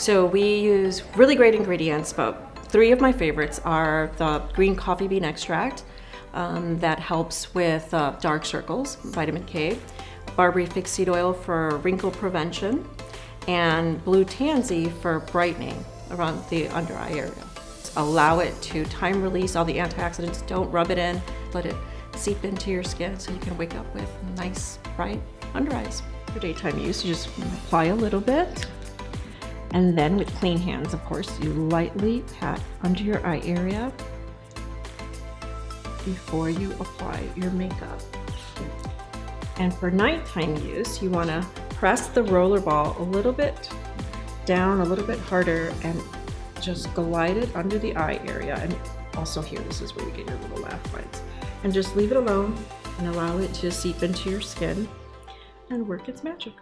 So we use really great ingredients, but 3 of my favorites are the green coffee bean extract that helps with dark circles, vitamin K, barberry fixed oil for wrinkle prevention, and blue tansy for brightening around the under eye area. Allow it to time release all the antioxidants. Don't rub it in. Let it seep into your skin so you can wake up with nice, bright under eyes. For daytime use, you just apply a little bit. And then with clean hands, of course, you lightly pat under your eye area before you apply your makeup. And for nighttime use, you want to press the roller ball a little bit down, a little bit harder, and just glide it under the eye area. And also here, this is where you get your little laugh lines. And just leave it alone and allow it to seep into your skin and work its magic.